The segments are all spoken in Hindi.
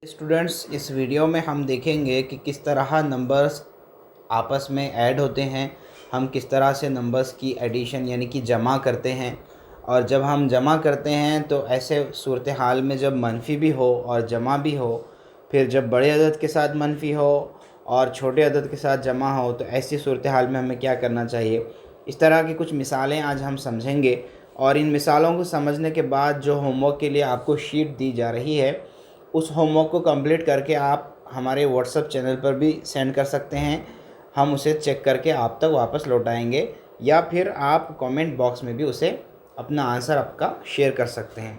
स्टूडेंट्स, इस वीडियो में हम देखेंगे कि किस तरह नंबर्स आपस में ऐड होते हैं। हम किस तरह से नंबर्स की एडिशन यानी कि जमा करते हैं। और जब हम जमा करते हैं तो ऐसे सूरत हाल में जब मनफी भी हो और जमा भी हो, फिर जब बड़े अदद के साथ मनफी हो और छोटे अदद के साथ जमा हो, तो ऐसी सूरत हाल में हमें क्या करना चाहिए। इस तरह की कुछ मिसालें आज हम समझेंगे। और इन मिसालों को समझने के बाद जो होमवर्क के लिए आपको शीट दी जा रही है, उस होमवर्क को कंप्लीट करके आप हमारे व्हाट्सएप चैनल पर भी सेंड कर सकते हैं। हम उसे चेक करके आप तक वापस लौटाएंगे, या फिर आप कमेंट बॉक्स में भी उसे अपना आंसर आपका शेयर कर सकते हैं।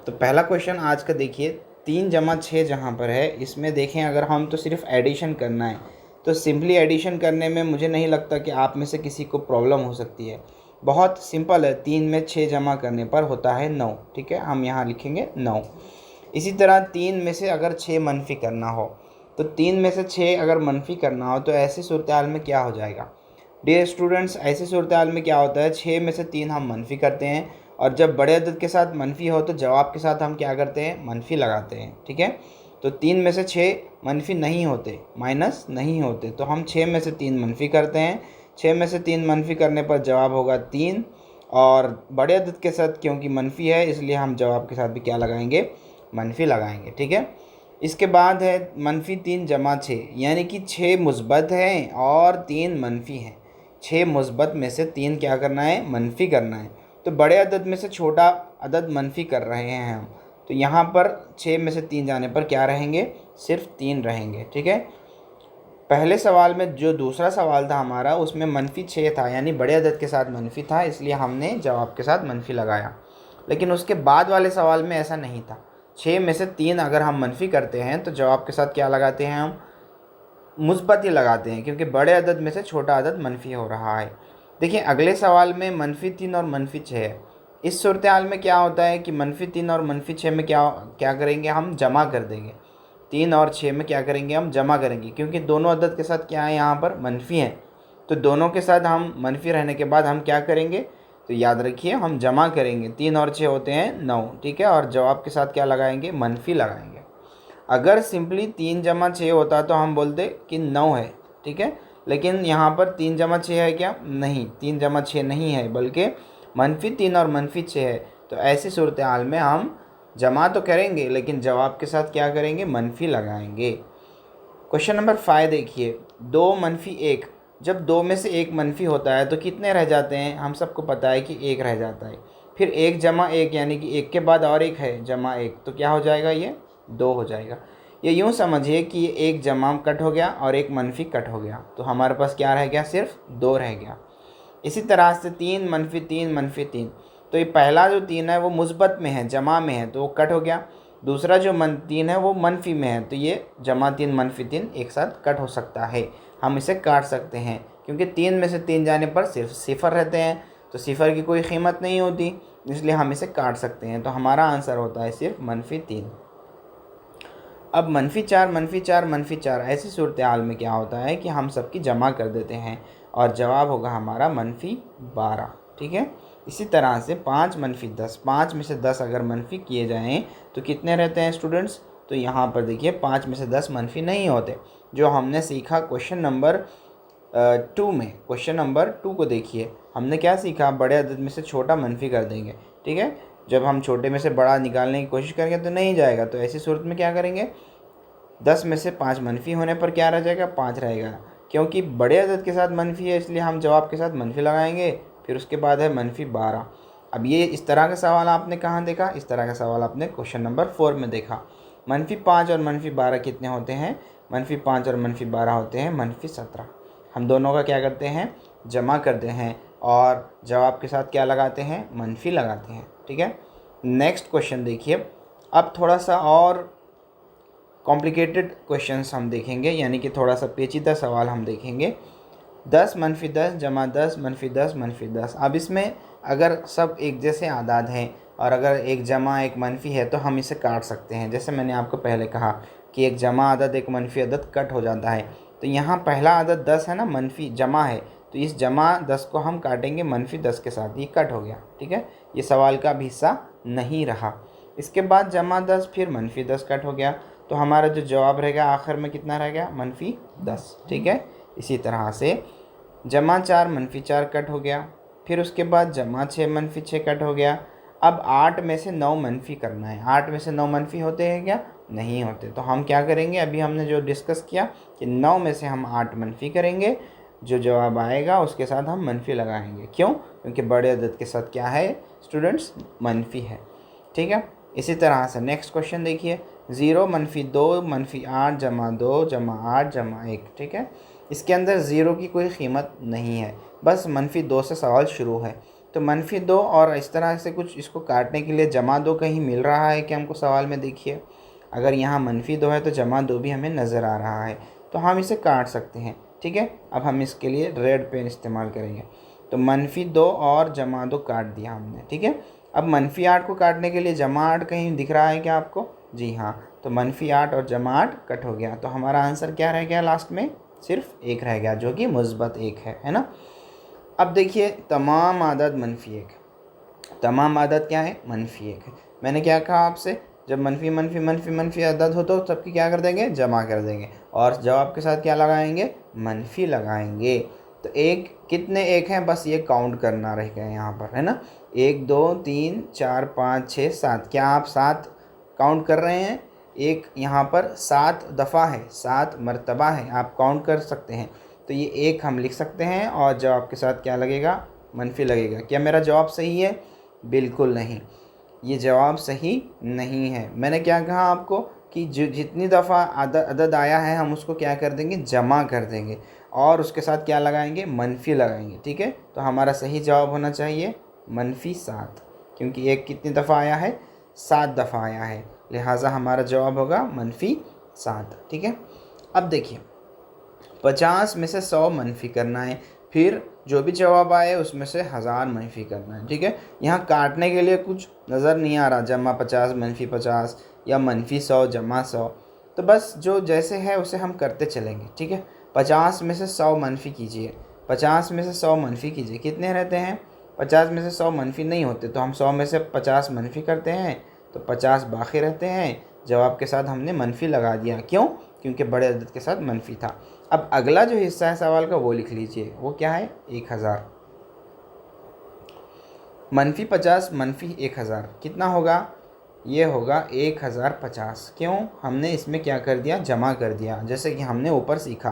तो पहला क्वेश्चन आज का देखिए, 3 + 6 जहाँ पर है, इसमें देखें अगर हम तो सिर्फ एडिशन करना है तो सिंपली एडिशन करने में मुझे नहीं लगता कि आप में से किसी को प्रॉब्लम हो सकती है। बहुत सिंपल है, 3 में 6 जमा करने पर होता है 9। ठीक है, हम यहाँ लिखेंगे 9। इसी तरह 3 में से अगर 6 मनफी करना हो, तो 3 में से 6 अगर मनफी करना हो तो ऐसी सूरत हाल में क्या हो जाएगा। डियर स्टूडेंट्स, ऐसी सूरत हाल में क्या होता है, 6 में से 3 हम मनफी करते हैं, और जब बड़े अदद के साथ मनफी हो तो जवाब के साथ हम क्या करते हैं, मनफी लगाते हैं। ठीक है, तो 3 में से 6 मनफी नहीं होते, माइनस नहीं होते, तो हम 6 में से 3 मनफी करते हैं। 6 में से 3 मनफी करने पर जवाब होगा 3, और बड़े अदद के साथ क्योंकि मनफी है इसलिए हम जवाब के साथ भी क्या लगाएंगे, मनफी लगाएंगे। ठीक है, इसके बाद है -3 + 6, यानी कि 6 मुस्बत हैं और 3 मनफी हैं। 6 मुस्बत में से 3 क्या करना है, मनफी करना है। तो बड़े अदद में से छोटा अदद मनफी कर रहे हैं हम, तो यहाँ पर 6 में से 3 जाने पर क्या रहेंगे, सिर्फ 3 रहेंगे। ठीक है, पहले सवाल में जो दूसरा सवाल था हमारा, उसमें -6 था, यानी बड़े अदद के साथ मनफी था, इसलिए हमने जवाब के साथ मनफी लगाया। लेकिन उसके बाद वाले सवाल में ऐसा नहीं था। 6 में से 3 अगर हम मनफी करते हैं तो जवाब के साथ क्या लगाते हैं, हम मुस्बत ही लगाते हैं, क्योंकि बड़े अदद में से छोटा अदद मनफी हो रहा है। देखिए अगले सवाल में -3 और -6 है। इस सूरत हाल में क्या होता है कि -3 और -6 में क्या क्या करेंगे, हम जमा कर देंगे। 3 और 6 में क्या करेंगे, हम जमा करेंगे, क्योंकि दोनों अदद के साथ क्या है, यहाँ पर मनफी हैं। तो दोनों के साथ हम मनफी रहने के बाद हम क्या करेंगे, तो याद रखिए हम जमा करेंगे। 3 और 6 होते हैं 9। ठीक है, और जवाब के साथ क्या लगाएंगे, मनफी लगाएंगे। अगर सिंपली 3 + 6 होता तो हम बोलते कि 9 है। ठीक है, लेकिन यहाँ पर 3 + 6 है क्या, नहीं, 3 + 6 नहीं है, बल्कि -3 और -6 है। तो ऐसी सूरत हाल में हम जमा तो करेंगे लेकिन जवाब के साथ क्या करेंगे, मनफी लगाएंगे। क्वेश्चन नंबर 5 देखिए, 2-1, जब 2 में से 1 मनफी होता है तो कितने रह जाते हैं, हम सबको पता है कि 1 रह जाता है। फिर 1 + 1 यानी कि 1 के बाद और 1 है, +1, तो क्या हो जाएगा, ये 2 हो जाएगा। ये यूँ समझिए कि ये 1 जमा कट हो गया और 1 मनफी कट हो गया, तो हमारे पास क्या रह गया, सिर्फ 2 रह गया। इसी तरह से 3-3 तो ये पहला जो 3 है वो मुस्बत में है, जमा में है, तो वो कट हो गया। दूसरा जो 3 है वो मनफी में है, तो ये +3 -3 एक साथ कट हो सकता है। हम इसे काट सकते हैं, क्योंकि 3 में से 3 जाने पर सिर्फ सिफर रहते हैं, तो सिफर की कोई कीमत नहीं होती, इसलिए हम इसे काट सकते हैं। तो हमारा आंसर होता है सिर्फ -3। अब -4 -4 -4, ऐसी सूरत हाल में क्या होता है कि हम सबकी जमा कर देते हैं और जवाब होगा हमारा -12। ठीक है, इसी तरह से 5 - 10, 5 में से 10 अगर मनफी किए जाएं तो कितने रहते हैं स्टूडेंट्स, तो यहाँ पर देखिए 5 में से 10 मनफी नहीं होते। जो हमने सीखा क्वेश्चन नंबर 2 में, क्वेश्चन नंबर 2 को देखिए, हमने क्या सीखा, बड़े अदद में से छोटा मनफी कर देंगे। ठीक है, जब हम छोटे में से बड़ा निकालने की कोशिश करेंगे तो नहीं जाएगा, तो ऐसी सूरत में क्या करेंगे, 10 में से 5 मनफी होने पर क्या रह जाएगा, 5 रहेगा। क्योंकि बड़े अदद के साथ मनफी है इसलिए हम जवाब के साथ मनफी लगाएंगे। फिर उसके बाद है -12। अब ये इस तरह का सवाल आपने कहाँ देखा, इस तरह का सवाल आपने क्वेश्चन नंबर 4 में देखा। -5 और -12 कितने होते हैं, -5 और -12 होते हैं -17। हम दोनों का क्या करते हैं, जमा करते हैं और जवाब के साथ क्या लगाते हैं, मनफी लगाते हैं। ठीक है, नेक्स्ट क्वेश्चन देखिए। अब थोड़ा सा और कॉम्प्लिकेटेड क्वेश्चंस हम देखेंगे, यानी कि थोड़ा सा पेचीदा सवाल हम देखेंगे। 10 - 10 + 10 - 10 - 10। अब इसमें अगर सब एक जैसे आदाद हैं और अगर एक जमा एक मनफी है तो हम इसे काट सकते हैं। जैसे मैंने आपको पहले कहा कि एक जमा अदद एक मनफी अदद कट हो जाता है, तो यहाँ पहला अदद 10 है ना, मनफी जमा है, तो इस जमा 10 को हम काटेंगे -10 के साथ, ये कट हो गया। ठीक है, ये सवाल का भी हिस्सा नहीं रहा। इसके बाद जमा 10 फिर -10 कट हो गया, तो हमारा जो जवाब रहेगा आखिर में कितना रह गया, -10। ठीक है, इसी तरह से -4 -4 कट हो गया, फिर उसके बाद -6 -6 कट हो गया। अब 8 में से 9 मनफी करना है। 8 में से 9 मनफी होते हैं क्या, नहीं होते। तो हम क्या करेंगे, अभी हमने जो डिस्कस किया कि 9 में से हम 8 मनफी करेंगे, जो जवाब आएगा उसके साथ हम मनफी लगाएंगे। क्यों, क्योंकि बड़े अदद के साथ क्या है स्टूडेंट्स, मनफी है। ठीक है, इसी तरह से नेक्स्ट क्वेश्चन देखिए, 0 -2 -8 जमा 2 जमा 8 जमा 1। ठीक है, इसके अंदर ज़ीरो की कोई कीमत नहीं है, बस -2 से सवाल शुरू है। तो -2 और इस तरह से कुछ इसको काटने के लिए जमा 2 कहीं मिल रहा है कि हमको सवाल में, देखिए अगर यहाँ -2 है तो जमा 2 भी हमें नज़र आ रहा है, तो हम इसे काट सकते हैं। ठीक है, अब हम इसके लिए रेड पेन इस्तेमाल करेंगे। तो -2 और जमा 2 काट दिया हमने। ठीक है, अब -8 को काटने के लिए जमा 8 कहीं दिख रहा है क्या आपको, जी हाँ, तो -8 और जमा 8 कट हो गया। तो हमारा आंसर क्या रह गया, लास्ट में सिर्फ 1 रह गया, जो कि मुस्बत 1 है ना। अब देखिए तमाम आदत -1, तमाम आदत क्या है, -1 है। मैंने क्या कहा आपसे, जब मनफी आदत हो तो सबकी क्या कर देंगे, जमा कर देंगे, और जवाब के साथ क्या लगाएंगे, मनफी लगाएंगे। तो एक कितने एक हैं, बस ये काउंट करना रह गया यहाँ पर, है ना। 1 2 3 4 5 6 7, क्या आप 7 काउंट कर रहे हैं, एक यहाँ पर 7 दफ़ा है, 7 मरतबा है, आप काउंट कर सकते हैं। तो ये एक हम लिख सकते हैं और जवाब के साथ क्या लगेगा, मनफी लगेगा। क्या मेरा जवाब सही है, बिल्कुल नहीं, ये जवाब सही नहीं है। मैंने क्या कहा आपको कि जो जितनी दफ़ा अदद आया है हम उसको क्या कर देंगे, जमा कर देंगे, और उसके साथ क्या लगाएंगे, मनफी लगाएंगे। ठीक है, तो हमारा सही जवाब होना चाहिए -7, क्योंकि एक कितनी दफ़ा आया है, 7 दफ़ा आया है, लिहाजा हमारा जवाब होगा -7। ठीक है, अब देखिए 50 में से 100 मनफी करना है, फिर जो भी जवाब आए उसमें से 1000 मनफी करना है। ठीक है, यहाँ काटने के लिए कुछ नज़र नहीं आ रहा, जमा 50 मनफी 50 या -100 जमा 100, तो बस जो जैसे है उसे हम करते चलेंगे। ठीक है, 50 में से 100 मनफी कीजिए, 50 में से 100 मनफी कीजिए, कितने रहते हैं, 50 में से 100 मनफी नहीं होते, तो हम 100 में से 50 मनफी करते हैं तो 50 बाकी रहते हैं, जवाब के साथ हमने मनफी लगा दिया। क्यों, क्योंकि बड़े अदद के साथ मनफी था। अब अगला जो हिस्सा है सवाल का वो लिख लीजिए, वो क्या है, 1000। -50 -1000 कितना होगा, ये होगा 1050। क्यों, हमने इसमें क्या कर दिया, जमा कर दिया। जैसे कि हमने ऊपर सीखा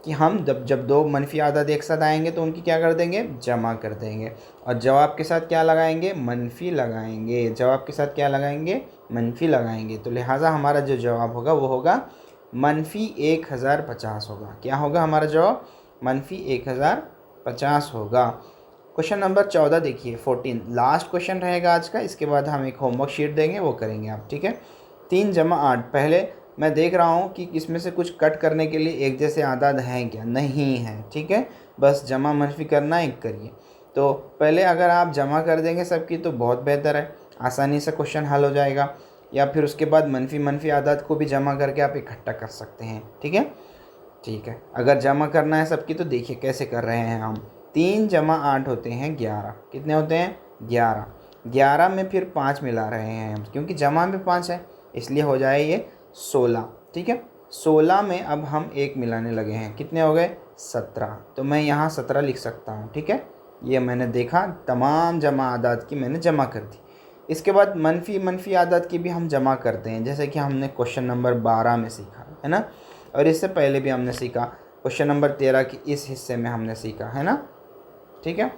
कि हम जब दो मनफी आदत एक साथ आएंगे तो उनकी क्या कर देंगे, जमा कर देंगे, और जवाब के साथ क्या लगाएंगे, मनफी लगाएंगे। जवाब के साथ क्या लगाएंगे, मनफी लगाएंगे। तो लिहाजा हमारा जो जवाब होगा वो होगा -1050 होगा। क्या होगा हमारा जवाब, -1050 होगा। क्वेश्चन नंबर 14 देखिए, 14 लास्ट क्वेश्चन रहेगा आज का, इसके बाद हम एक होमवर्क शीट देंगे, वो करेंगे आप। ठीक है, 3 जमा 8, पहले मैं देख रहा हूँ कि इसमें से कुछ कट करने के लिए एक जैसे आदाद हैं क्या, नहीं है। ठीक है, बस जमा मनफी करना एक करिए। तो पहले अगर आप जमा कर देंगे सबकी तो बहुत बेहतर है, आसानी से क्वेश्चन हल हो जाएगा, या फिर उसके बाद मनफी आदाद को भी जमा करके आप इकट्ठा कर सकते हैं। ठीक है, ठीक है, अगर जमा करना है सबकी तो देखिए कैसे कर रहे हैं हम। 3 जमा 8 होते हैं 11, कितने होते हैं, 11। 11 में फिर 5 मिला रहे हैं हम, क्योंकि जमा में 5 है, इसलिए हो जाए ये 16। ठीक है, 16 में अब हम 1 मिलाने लगे हैं, कितने हो गए, 17। तो मैं यहाँ 17 लिख सकता हूँ। ठीक है, ये मैंने देखा तमाम जमा आदाद की मैंने जमा कर दी। इसके बाद मनफी आदाद की भी हम जमा करते हैं, जैसे कि हमने क्वेश्चन नंबर 12 में सीखा है ना, और इससे पहले भी हमने सीखा क्वेश्चन नंबर 13 की इस हिस्से में हमने सीखा है ना। ठीक है,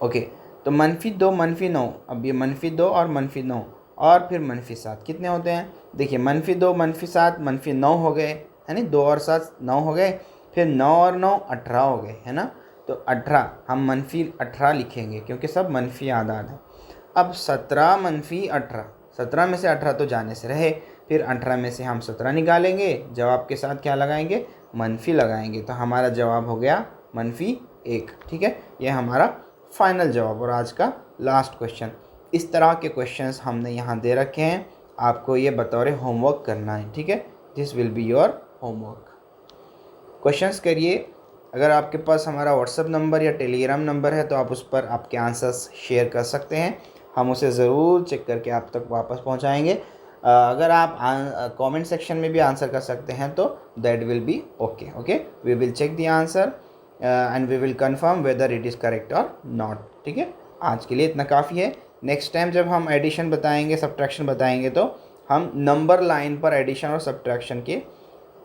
ओके, तो -2 -9, अब ये -2 और -9 और फिर -7 कितने होते हैं, देखिए -2 -7 -9 हो गए, है ना, 2 और 7 9 हो गए, फिर 9 और 9 18 हो गए, है ना। तो 18 हम -18 लिखेंगे क्योंकि सब मनफी आदाद है। अब 17 -18, 17 में से 18 तो जाने से रहे, फिर 18 में से हम 17 निकालेंगे, जवाब के साथ क्या लगाएंगे, मनफी लगाएंगे। तो हमारा जवाब हो गया -1। ठीक है, यह हमारा फाइनल जवाब और आज का लास्ट क्वेश्चन। इस तरह के क्वेश्चंस हमने यहाँ दे रखे हैं, आपको ये बतौर होमवर्क करना है। ठीक है, this will be your homework. Questions करिए। अगर आपके पास हमारा व्हाट्सएप नंबर या टेलीग्राम नंबर है तो आप उस पर आपके आंसर्स शेयर कर सकते हैं, हम उसे ज़रूर चेक करके आप तक वापस पहुँचाएँगे। अगर आप कमेंट सेक्शन में भी आंसर कर सकते हैं तो that will be okay. Okay, we will check the answer and we will confirm whether it is correct और नॉट। ठीक है, आज के लिए इतना काफ़ी है। नेक्स्ट टाइम जब हम एडिशन बताएंगे, सब्ट्रैक्शन बताएंगे, तो हम नंबर लाइन पर एडिशन और सब्ट्रैक्शन के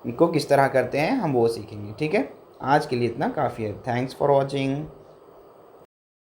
को किस तरह करते हैं हम वो सीखेंगे। ठीक है, आज के लिए इतना काफ़ी है। Thanks for watching.